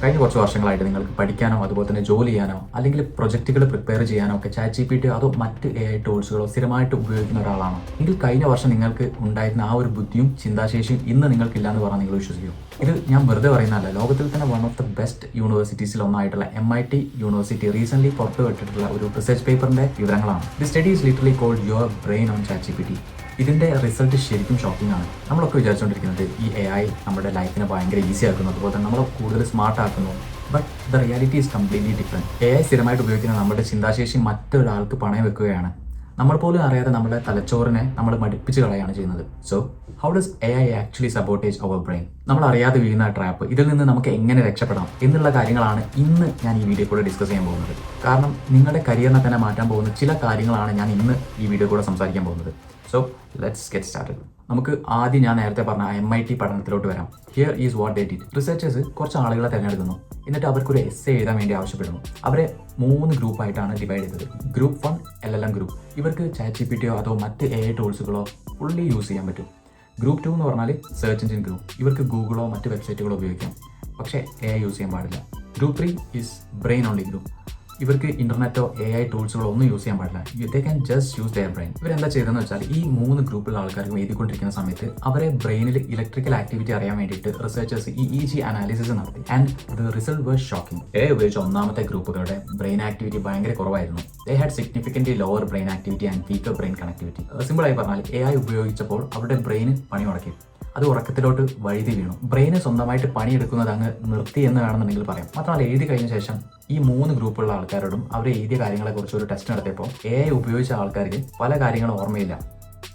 കഴിഞ്ഞ കുറച്ച് വർഷങ്ങളായിട്ട് നിങ്ങൾക്ക് പഠിക്കാനോ അതുപോലെ തന്നെ ജോലി ചെയ്യാനോ അല്ലെങ്കിൽ പ്രൊജക്റ്റുകൾ പ്രിപ്പയർ ചെയ്യാനോ ഒക്കെ ChatGPT അതോ മറ്റ് AI ടൂൾസുകളോ സ്ഥിരമായിട്ട് ഉപയോഗിക്കുന്ന ഒരാളാണോ എങ്കിൽ കഴിഞ്ഞ വർഷം നിങ്ങൾക്ക് ഉണ്ടായിരുന്ന ആ ഒരു ബുദ്ധിയും ചിന്താശേഷിയും ഇന്ന് നിങ്ങൾക്കില്ല എന്ന് പറഞ്ഞാൽ നിങ്ങൾ വിശ്വസിക്കും. ഇത് ഞാൻ വെറുതെ പറയുന്നതല്ല. ലോകത്തിൽ തന്നെ വൺ ഓഫ് ദ ബെസ്റ്റ് യൂണിവേഴ്സിറ്റീസിൽ ഒന്നായിട്ടുള്ള MIT യൂണിവേഴ്സിറ്റി റീസെന്റ് പുറത്തുവിട്ടിട്ടുള്ള ഒരു റിസർച്ച് പേപ്പറിന്റെ വിവരങ്ങളാണ്. The study is literally called your brain on ChatGPT. ഇതിന്റെ റിസൾട്ട് ശരിക്കും ഷോക്കിംഗ് ആണ്. നമ്മളൊക്കെ വിചാരിച്ചുകൊണ്ടിരിക്കുന്നത് ഈ AI നമ്മുടെ ലൈഫിനെ ഭയങ്കര ഈസി ആക്കുന്നു, അതുപോലെ തന്നെ നമ്മളെ കൂടുതൽ സ്മാർട്ട് ആക്കുന്നു. But the reality is completely different. AI സ്ഥിരമായിട്ട് ഉപയോഗിക്കുന്ന നമ്മുടെ ചിന്താശേഷി മറ്റൊരാൾക്ക് പണയം വെക്കുകയാണ്. നമ്മൾ പോലും അറിയാതെ നമ്മുടെ തലച്ചോറിനെ നമ്മൾ മടിപ്പിച്ച് കളയാണ് ചെയ്യുന്നത്. So how does AI actually sabotage our brain? നമ്മൾ അറിയാതെ വീഴുന്ന ട്രാപ്പ്, ഇതിൽ നിന്ന് നമുക്ക് എങ്ങനെ രക്ഷപ്പെടാം എന്നുള്ള കാര്യങ്ങളാണ് ഇന്ന് ഞാൻ ഈ വീഡിയോ കൂടെ ഡിസ്കസ് ചെയ്യാൻ പോകുന്നത്. കാരണം നിങ്ങളുടെ കരിയറിനെ തന്നെ മാറ്റാൻ പോകുന്ന ചില കാര്യങ്ങളാണ് ഞാൻ ഇന്ന് ഈ വീഡിയോ കൂടെ സംസാരിക്കാൻ പോകുന്നത്. So let's get started. നമുക്ക് ആദ്യം ഞാൻ നേരത്തെ പറഞ്ഞ MIT പഠനത്തിലോട്ട് വരാം. Here is what they did. Researchers കുറച്ച് ആളുകളെ തിരഞ്ഞെടുക്കുന്നു, എന്നിട്ട് അവർക്കൊരു എസ്സേ എഴുതാൻ വേണ്ടി ആവശ്യപ്പെടുന്നു. അവരെ 3 ഗ്രൂപ്പായിട്ടാണ് ഡിവൈഡ് ചെയ്തത്. Group 1 LLM group. ഇവർക്ക് ChatGPTയോ അതോ മറ്റ് AI ടൂൾസുകളോ ഫുള്ളി യൂസ് ചെയ്യാൻ പറ്റും. ഗ്രൂപ്പ് 2 എന്ന് പറഞ്ഞാൽ സെർച്ച് എഞ്ചിൻ ഗ്രൂപ്പ്. ഇവർക്ക് ഗൂഗിളോ മറ്റ് വെബ്സൈറ്റുകളോ ഉപയോഗിക്കാം, പക്ഷേ AI യൂസ് ചെയ്യാൻ പാടില്ല. Group 3 is brain only group. ഇവർക്ക് ഇന്റർനെറ്റോ AI ടൂൾസുകളോ ഒന്നും യൂസ് ചെയ്യാൻ പാടില്ല. They can just use their brain. ഇവരെന്താ ചെയ്തതെന്ന് വെച്ചാൽ ഈ 3 ഗ്രൂപ്പിലുള്ള ആൾക്കാർക്കും എഴുതിക്കൊണ്ടിരിക്കുന്ന സമയത്ത് അവരെ ബ്രെയിനിൽ ഇലക്ട്രിക്കൽ ആക്ടിവിറ്റി അറിയാൻ വേണ്ടിയിട്ട് റിസർച്ചേഴ്സ് EEG അനാലിസിസ് നടത്തി. And the result was shocking. AI ഉപയോഗിച്ച ഒന്നാമത്തെ ഗ്രൂപ്പുകളുടെ ബ്രെയിൻ ആക്ടിവിറ്റി ഭയങ്കര കുറവായിരുന്നു. They had significantly lower brain activity and weaker brain connectivity. സിമ്പിളായി പറഞ്ഞാൽ AI ഉപയോഗിച്ചപ്പോൾ അവരുടെ ബ്രെയിന് പണി മുടക്കി. അത് ഉറക്കത്തിലോട്ട് വഴുതി വീണു. ബ്രെയിന് സ്വന്തമായിട്ട് പണിയെടുക്കുന്നത് അങ്ങ് നിർത്തി എന്ന് വേണമെന്നുണ്ടെങ്കിൽ പറയാം. മാത്രമല്ല എഴുതി കഴിഞ്ഞ ശേഷം ഈ 3 ഗ്രൂപ്പുള്ള ആൾക്കാരോടും അവർ എഴുതിയ കാര്യങ്ങളെക്കുറിച്ച് ഒരു ടെസ്റ്റ് നടത്തിയപ്പോൾ AI ഉപയോഗിച്ച ആൾക്കാർക്ക് പല കാര്യങ്ങളും ഓർമ്മയില്ല.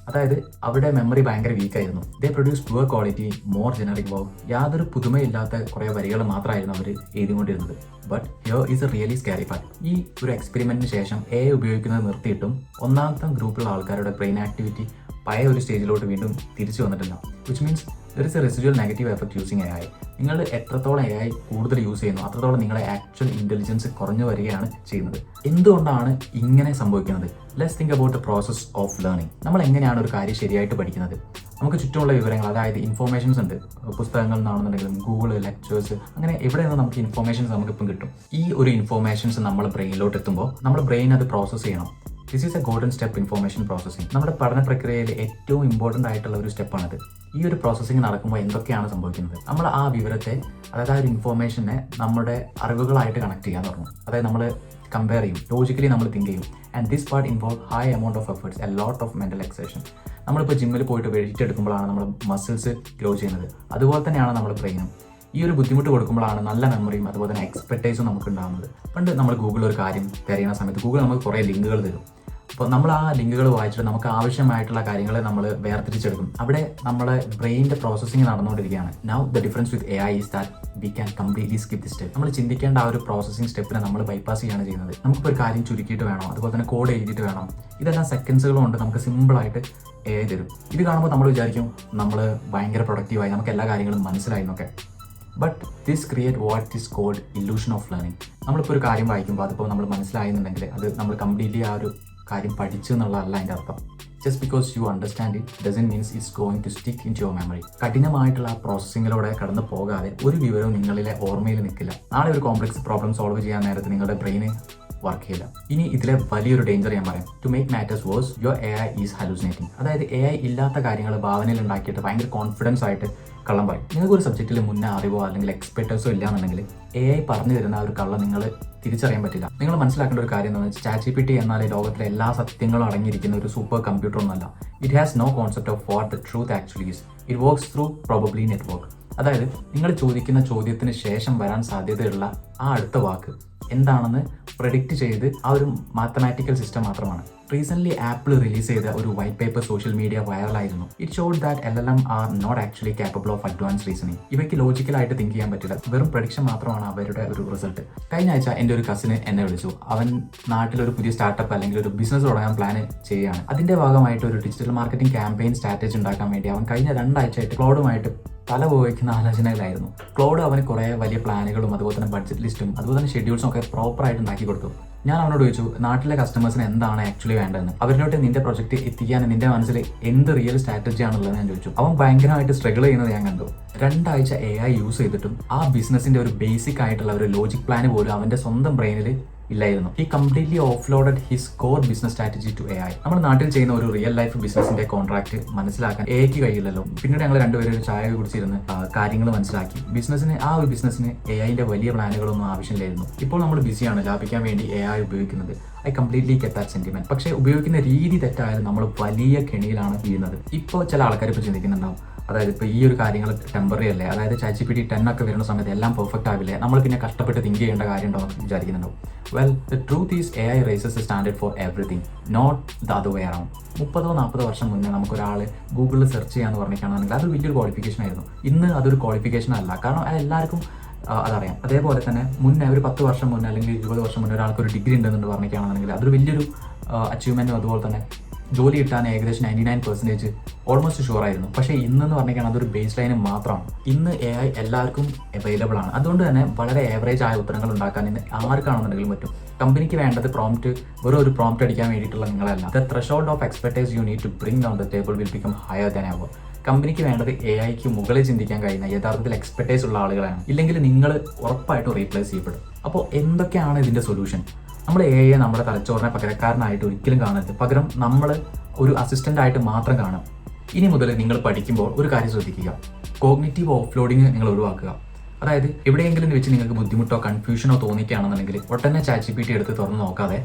അതായത് അവരുടെ മെമ്മറി ഭയങ്കര വീക്കായിരുന്നു. They produce poor quality, more generic work. യാതൊരു പുതുമയില്ലാത്ത കുറേ വരികൾ മാത്രമായിരുന്നു അവർ എഴുതിക്കൊണ്ടിരുന്നത്. But here is a really scary part. ഈ ഒരു എക്സ്പെരിമെന്റിന് ശേഷം AI ഉപയോഗിക്കുന്നത് നിർത്തിയിട്ടും ഒന്നാമത്തെ ഗ്രൂപ്പിലുള്ള ആൾക്കാരുടെ ബ്രെയിൻ ആക്ടിവിറ്റി പഴയ ഒരു സ്റ്റേജിലോട്ട് വീണ്ടും തിരിച്ചു വന്നിട്ടില്ല. Which means there is A residual negative effect using AI. നിങ്ങൾ എത്രത്തോളം AI കൂടുതൽ യൂസ് ചെയ്യുന്നു അത്രത്തോളം നിങ്ങളെ ആക്ച്വൽ ഇൻ്റലിജൻസ് കുറഞ്ഞു വരികയാണ് ചെയ്യുന്നത്. എന്തുകൊണ്ടാണ് ഇങ്ങനെ സംഭവിക്കുന്നത്? Let's think about the process of learning. നമ്മൾ എങ്ങനെയാണ് ഒരു കാര്യം ശരിയായിട്ട് പഠിക്കുന്നത്? നമുക്ക് ചുറ്റുമുള്ള വിവരങ്ങൾ, അതായത് ഇൻഫോർമേഷൻസ് ഉണ്ട്. പുസ്തകങ്ങളിൽ നിന്നാണെന്നുണ്ടെങ്കിലും ഗൂഗിൾ, ലെക്ചേഴ്സ്, അങ്ങനെ എവിടെ നിന്ന് നമുക്ക് ഇൻഫോർമേഷൻസ് നമുക്കിപ്പം കിട്ടും. ഈ ഒരു ഇൻഫോർമേഷൻസ് നമ്മൾ ബ്രെയിനിലോട്ട് എത്തുമ്പോൾ നമ്മുടെ ബ്രെയിൻ അത് പ്രോസസ്സ് ചെയ്യണം. This is A golden step, information processing. നമ്മുടെ പഠന പ്രക്രിയയിൽ ഏറ്റവും ഇമ്പോർട്ടൻ്റ് ആയിട്ടുള്ള ഒരു സ്റ്റെപ്പാണിത്. ഈ ഒരു പ്രോസസ്സിംഗ് നടക്കുമ്പോൾ എന്തൊക്കെയാണ് സംഭവിക്കുന്നത്? നമ്മൾ ആ വിവരത്തെ, അതായത് ആ ഒരു ഇൻഫോർമേഷനെ നമ്മുടെ അറിവുകളായിട്ട് കണക്ട് ചെയ്യാൻ തുടങ്ങും. അതായത് നമ്മൾ കമ്പയർ ചെയ്യും, ലോജിക്കലി നമ്മൾ തിങ്ക് ചെയ്യും. And this part involve high amount of efforts, a lot of mental exhaustion. നമ്മളിപ്പോൾ ജിമ്മിൽ പോയിട്ട് വെയിറ്റ് എടുക്കുമ്പോഴാണ് നമ്മൾ മസിൽസ് ഗ്രോ ചെയ്യുന്നത്. അതുപോലെ തന്നെയാണ് നമ്മുടെ ബ്രെയിനും. ഈ ഒരു ബുദ്ധിമുട്ട് കൊടുക്കുമ്പോഴാണ് നല്ല മെമ്മറിയും അതുപോലെ തന്നെ എക്സ്പെർട്ടൈസും നമുക്ക് ഉണ്ടാകുന്നത്. പണ്ട് നമ്മൾ ഗൂഗിൾ ഒരു കാര്യം തിരയുന്ന സമയത്ത് ഗൂഗിൾ നമുക്ക് കുറേ ലിങ്കുകൾ തരും. അപ്പോൾ നമ്മൾ ആ ലിങ്കുകൾ വായിച്ചിട്ട് നമുക്ക് ആവശ്യമായിട്ടുള്ള കാര്യങ്ങൾ നമ്മൾ വേർതിരിച്ചെടുക്കും. അവിടെ നമ്മളെ ബ്രെയിനിൻ്റെ പ്രോസസ്സിംഗ് നടന്നുകൊണ്ടിരിക്കുകയാണ്. Now the difference with AI is that we can completely skip the step. നമ്മൾ ചിന്തിക്കേണ്ട ആ ഒരു പ്രോസസ്സിംഗ് സ്റ്റെപ്പിനെ നമ്മൾ ബൈപ്പാസ് ചെയ്യുകയാണ് ചെയ്യുന്നത്. നമുക്കിപ്പോൾ ഒരു കാര്യം ചുരുക്കിയിട്ട് വേണം, അതുപോലെ തന്നെ കോഡ് എഴുതിയിട്ട് വേണം. ഇതെല്ലാം സെക്കൻഡ്സുകൾ കൊണ്ട് നമുക്ക് സിമ്പിളായിട്ട് AI തരും. ഇത് കാണുമ്പോൾ നമ്മൾ വിചാരിക്കും നമ്മൾ ഭയങ്കര പ്രൊഡക്റ്റീവായി, നമുക്ക് എല്ലാ കാര്യങ്ങളും മനസ്സിലായി എന്നൊക്കെ. But this create what is called illusion of learning. നമ്മളിപ്പോൾ ഒരു കാര്യം വായിക്കുമ്പോൾ അതിപ്പോൾ നമ്മൾ മനസ്സിലായെന്നുണ്ടെങ്കിൽ അത് നമ്മൾ കംപ്ലീറ്റ്ലി ആ ഒരു കാര്യം പഠിച്ചു എന്നുള്ളതല്ല അതിൻ്റെ അർത്ഥം. Just because you understand it doesn't means it's going to stick into your memory. കഠിനമായിട്ടുള്ള ആ പ്രോസസ്സിങ്ങിലൂടെ കടന്നു പോകാതെ ഒരു വിവരവും നിങ്ങളിലെ ഓർമ്മയിൽ നിൽക്കില്ല. നാളെ ഒരു കോംപ്ലക്സ് പ്രോബ്ലം സോൾവ് ചെയ്യാൻ നേരത്ത് നിങ്ങളുടെ ബ്രെയിന് വർക്ക് ചെയ്യില്ല. ഇനി ഇതിലെ വലിയൊരു ഡേഞ്ചർ ഞാൻ പറയാം. To make matters worse, your AI is hallucinating. അതായത് AI ഇല്ലാത്ത കാര്യങ്ങൾ ഭാവനയിൽ ഉണ്ടാക്കിയിട്ട് ഭയങ്കര കോൺഫിഡൻസ് ആയിട്ട് കള്ളം പറയും. നിങ്ങൾക്കൊരു സബ്ജക്റ്റിൽ മുന്നേ അറിവോ അല്ലെങ്കിൽ എക്സ്പെർട്ടൈസോ ഇല്ലാന്നുണ്ടെങ്കിൽ AI പറഞ്ഞു തരുന്ന ആ ഒരു കള്ളം നിങ്ങൾ തിരിച്ചറിയാൻ പറ്റില്ല. നിങ്ങൾ മനസ്സിലാക്കേണ്ട ഒരു കാര്യം എന്താണെന്ന് വെച്ചാൽ ChatGPT എന്നാൽ ലോകത്തിലെ എല്ലാ സത്യങ്ങളും അടങ്ങിയിരിക്കുന്ന ഒരു സൂപ്പർ കമ്പ്യൂട്ടർ ഒന്നല്ല. It has no concept of what the truth actually is. It works through probably network. അതായത് നിങ്ങൾ ചോദിക്കുന്ന ചോദ്യത്തിന് ശേഷം വരാൻ സാധ്യതയുള്ള ആ അടുത്ത വാക്ക് എന്താണെന്ന് പ്രെഡിക്റ്റ് ചെയ്ത് ആ ഒരു മാത്തമാറ്റിക്കൽ സിസ്റ്റം മാത്രമാണ്. റീസെൻ്റ്ലി ആപ്പിൾ റിലീസ് ചെയ്ത ഒരു വൈറ്റ് പേപ്പർ സോഷ്യൽ മീഡിയ വൈറലായിരുന്നു. It showed that LLM are not actually capable of advance reasoning. ഇവയ്ക്ക് ലോജിക്കലായിട്ട് തിങ്ക് ചെയ്യാൻ പറ്റില്ല, വെറും പ്രഡിക്ഷൻ മാത്രമാണ് അവരുടെ ഒരു റിസൾട്ട്. കഴിഞ്ഞ ആഴ്ച എൻ്റെ ഒരു കസിന് എന്നെ വിളിച്ചു. അവൻ നാട്ടിലൊരു പുതിയ സ്റ്റാർട്ടപ്പ് അല്ലെങ്കിൽ ഒരു ബിസിനസ് തുടങ്ങാൻ പ്ലാൻ ചെയ്യുകയാണ്. അതിൻ്റെ ഭാഗമായിട്ട് ഒരു ഡിജിറ്റൽ മാർക്കറ്റിംഗ് ക്യാമ്പയിൻ സ്ട്രാറ്റജി ഉണ്ടാക്കാൻ വേണ്ടി അവൻ കഴിഞ്ഞ 2 ആഴ്ചയായിട്ട് ക്ലൗഡുമായിട്ട് തല പോയിക്കുന്ന ആലോചനകളായിരുന്നു. ക്ലൗഡ് അവന് കുറേ വലിയ പ്ലാനുകളും അതുപോലെ തന്നെ ബഡ്ജറ്റ് ലിസ്റ്റും അതുപോലെ തന്നെ ഷെഡ്യൂൾസും ഒക്കെ പ്രോപ്പറായിട്ട് ഉണ്ടാക്കി കൊടുത്തു. ഞാൻ അവനോട് ചോദിച്ചു, നാട്ടിലെ കസ്റ്റമേഴ്സിന് എന്താണ് ആക്ച്വലി വേണ്ടതെന്ന്, അവരിലോട്ട് നിന്റെ പ്രൊജക്ട് എത്തിക്കാൻ നിന്റെ മനസ്സിൽ എന്ത് റിയൽ സ്ട്രാറ്റജി ആണുള്ളത് ഞാൻ ചോദിച്ചു. അവൻ ഭയങ്കരമായിട്ട് സ്ട്രഗിൾ ചെയ്യുന്നത് ഞാൻ കണ്ടു. 2 ആഴ്ച AI യൂസ് ചെയ്തിട്ടും ആ ബിസിനസിന്റെ ഒരു ബേസിക് ആയിട്ടുള്ള ഒരു ലോജിക് പ്ലാൻ പോലും അവന്റെ സ്വന്തം ബ്രെയിനിൽ ഇല്ലായിരുന്നു. He completely offloaded his core business strategy to AI. നമ്മൾ നാട്ടിൽ ചെയ്യുന്ന ഒരു റിയൽ ലൈഫ് ബിസിനസിന്റെ കോൺട്രാക്ട് മനസ്സിലാക്കാൻ AIക്ക് കഴിയില്ലല്ലോ. പിന്നീട് ഞങ്ങൾ രണ്ടുപേരും ഒരു ചായ കുടിച്ചിരുന്ന് കാര്യങ്ങൾ മനസ്സിലാക്കി. ആ ഒരു ബിസിനസ്സിന് AIന്റെ വലിയ പ്ലാനുകളൊന്നും ആവശ്യമില്ലായിരുന്നു. ഇപ്പോൾ നമ്മൾ ബിസിയാണ്, ലാഭിക്കാൻ വേണ്ടി AI ഉപയോഗിക്കുന്നത്. I completely get that sentiment. പക്ഷേ ഉപയോഗിക്കുന്ന രീതി തെറ്റായാലും നമ്മൾ വലിയ കെണിയിലാണ് വീഴുന്നത്. ഇപ്പോൾ ചില ആൾക്കാർ ഇപ്പോൾ ചിന്തിക്കുന്നുണ്ടാവും, അതായത് ഇപ്പോൾ ഈ ഒരു കാര്യങ്ങൾ ടെമ്പററി അല്ലേ, അതായത് ChatGPT 10 ഒക്കെ വരുന്ന സമയത്ത് എല്ലാം പെർഫെക്റ്റ് ആവില്ലേ, നമ്മൾ പിന്നെ കഷ്ടപ്പെട്ട് തിങ്ക് ചെയ്യേണ്ട കാര്യം ഉണ്ടോ എന്ന് വിചാരിക്കുന്നുണ്ടാവും. Well, the truth is AI raises the standard for everything, not the other way around. 30-40 വർഷം മുന്നേ നമുക്കൊരാൾ ഗൂഗിളിൽ സെർച്ച് ചെയ്യാന്ന് പറഞ്ഞിട്ടാണെങ്കിൽ അത് വലിയൊരു ക്വാളിഫിക്കേഷൻ ആയിരുന്നു. ഇന്ന് അതൊരു ക്വാളിഫിക്കേഷൻ അല്ല, കാരണം എല്ലാവർക്കും അതറിയാം. അതേപോലെ തന്നെ മുന്നേ ഒരു 10 വർഷം മുന്നേ അല്ലെങ്കിൽ 20 വർഷം മുന്നേ ഒരാൾക്ക് ഒരു ഡിഗ്രി ഉണ്ടെന്ന് പറഞ്ഞിട്ടാണെന്നുണ്ടെങ്കിൽ അതൊരു വലിയൊരു അച്ചീവ്മെൻറ്റും അതുപോലെ തന്നെ ജോലി കിട്ടാൻ ഏകദേശം 99% ഓൾമോസ്റ്റ് ഷുവർ ആയിരുന്നു. പക്ഷേ ഇന്നെന്ന് പറഞ്ഞാൽ അതൊരു ബേസ് ലൈന് മാത്രമാണ്. ഇന്ന് AI എല്ലാവർക്കും അവൈലബിൾ ആണ്. അതുകൊണ്ട് തന്നെ വളരെ ആവറേജ് ആയ ഉത്തരങ്ങൾ ഉണ്ടാക്കാൻ ഇന്ന് ആർക്കാണെന്നുണ്ടെങ്കിലും പറ്റും. കമ്പനിക്ക് വേണ്ടത് വെറും ഒരു പ്രോംപ്റ്റ് അടിക്കാൻ വേണ്ടിയിട്ടുള്ള നിങ്ങളല്ല. The threshold of expertise you need to bring on the table will become higher than ever. കമ്പനിക്ക് വേണ്ടത് AIക്ക് മുകളിൽ ചിന്തിക്കാൻ കഴിയുന്ന യഥാർത്ഥത്തിൽ എക്സ്പെർട്ടൈസ് ഉള്ള ആളുകളാണ്. ഇല്ലെങ്കിൽ നിങ്ങൾ ഉറപ്പായിട്ടും റീപ്ലേസ് ചെയ്യപ്പെടും. അപ്പോൾ എന്തൊക്കെയാണ് ഇതിൻ്റെ സൊല്യൂഷൻ? നമ്മൾ AI നമ്മുടെ തലച്ചോറിനെ പകരക്കാരനായിട്ട് ഒരിക്കലും കാണരുത്. പകരം നമ്മൾ ഒരു അസിസ്റ്റൻ്റ് ആയിട്ട് മാത്രം കാണും. ഇനി മുതൽ നിങ്ങൾ പഠിക്കുമ്പോൾ ഒരു കാര്യം ശ്രദ്ധിക്കുക, കോഗ്നിറ്റീവ് ഓഫ്ലോഡിങ് നിങ്ങൾ ഒഴിവാക്കുക. അതായത് എവിടെയെങ്കിലും വെച്ച് നിങ്ങൾക്ക് ബുദ്ധിമുട്ടോ കൺഫ്യൂഷനോ തോന്നിക്കുകയാണെന്നുണ്ടെങ്കിൽ ഉടനെ ChatGPT എടുത്ത് തുറന്ന് നോക്കാതെ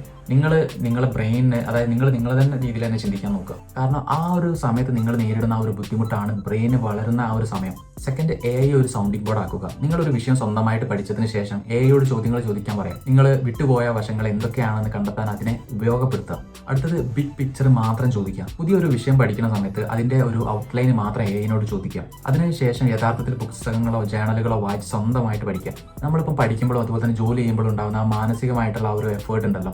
നിങ്ങളെ ബ്രെയിനിന്, അതായത് നിങ്ങളെ തന്നെ രീതിയിൽ തന്നെ ചിന്തിക്കാൻ നോക്കുക. കാരണം ആ ഒരു സമയത്ത് നിങ്ങൾ നേരിടുന്ന ആ ഒരു ബുദ്ധിമുട്ടാണ് ബ്രെയിന് വളരുന്ന ആ ഒരു സമയം. സെക്കൻഡ്, AI ഒരു സൗണ്ടിങ് ബോർഡ് ആക്കുക. നിങ്ങളൊരു വിഷയം സ്വന്തമായിട്ട് പഠിച്ചതിന് ശേഷം AIയോട് ചോദ്യങ്ങൾ ചോദിക്കാൻ പറയാം. നിങ്ങൾ വിട്ടുപോയ വശങ്ങൾ എന്തൊക്കെയാണെന്ന് കണ്ടെത്താൻ അതിനെ ഉപയോഗപ്പെടുത്തുക. അടുത്തത്, ബിഗ് പിക്ചർ മാത്രം ചോദിക്കുക. പുതിയൊരു വിഷയം പഠിക്കുന്ന സമയത്ത് അതിൻ്റെ ഒരു ഔട്ട്ലൈൻ മാത്രം AIനോട് ചോദിക്കുക. അതിനുശേഷം യഥാർത്ഥത്തിൽ പുസ്തകങ്ങളോ ജേണലുകളോ വായിച്ച് സ്വന്തമായിട്ട് പഠിക്കുക. നമ്മളിപ്പം പഠിക്കുമ്പോഴോ അതുപോലെ തന്നെ ജോലി ചെയ്യുമ്പോഴും ഉണ്ടാകുന്ന ആ മാനസികമായിട്ടുള്ള ആ ഒരു എഫേർട്ട് ഉണ്ടല്ലോ,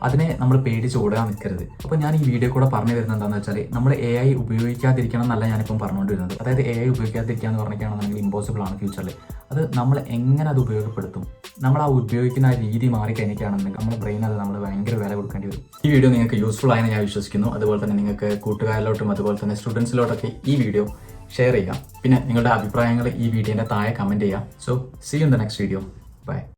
അതിനെ നമ്മൾ പേടിച്ച് ഓടാൻ നിൽക്കരുത്. അപ്പോൾ ഞാൻ ഈ വീഡിയോ കൂടെ പറഞ്ഞു വരുന്നത് എന്താണെന്ന് വെച്ചാൽ, നമ്മൾ AI ഉപയോഗിക്കാതിരിക്കണം എന്നല്ല ഞാനിപ്പം പറഞ്ഞുകൊണ്ടിരുന്നത്. അതായത് AI ഉപയോഗിക്കാതിരിക്കുക എന്ന് പറഞ്ഞിട്ടാണെന്നുണ്ടെങ്കിൽ ഇമ്പോസിബിൾ ആണ് ഫ്യൂച്ചറിൽ. അത് നമ്മൾ എങ്ങനെ അത് ഉപയോഗപ്പെടുത്തും, നമ്മൾ ആ ഉപയോഗിക്കുന്ന ആ രീതി മാറിക്കഴിഞ്ഞിട്ടാണെന്നുണ്ടെങ്കിൽ നമ്മുടെ ബ്രെയിൻ അത് നമ്മൾ ഭയങ്കര വില കൊടുക്കേണ്ടി വരും. ഈ വീഡിയോ നിങ്ങൾക്ക് യൂസ്ഫുൾ ആയെന്ന് ഞാൻ വിശ്വസിക്കുന്നു. അതുപോലെ തന്നെ നിങ്ങൾക്ക് കൂട്ടുകാരിലോട്ടും അതുപോലെ തന്നെ സ്റ്റുഡൻസിലോട്ടൊക്കെ ഈ വീഡിയോ ഷെയർ ചെയ്യുക. പിന്നെ നിങ്ങളുടെ അഭിപ്രായങ്ങൾ ഈ വീഡിയോൻ്റെ താഴെ കമൻറ്റ് ചെയ്യുക. So see you in the next video. By.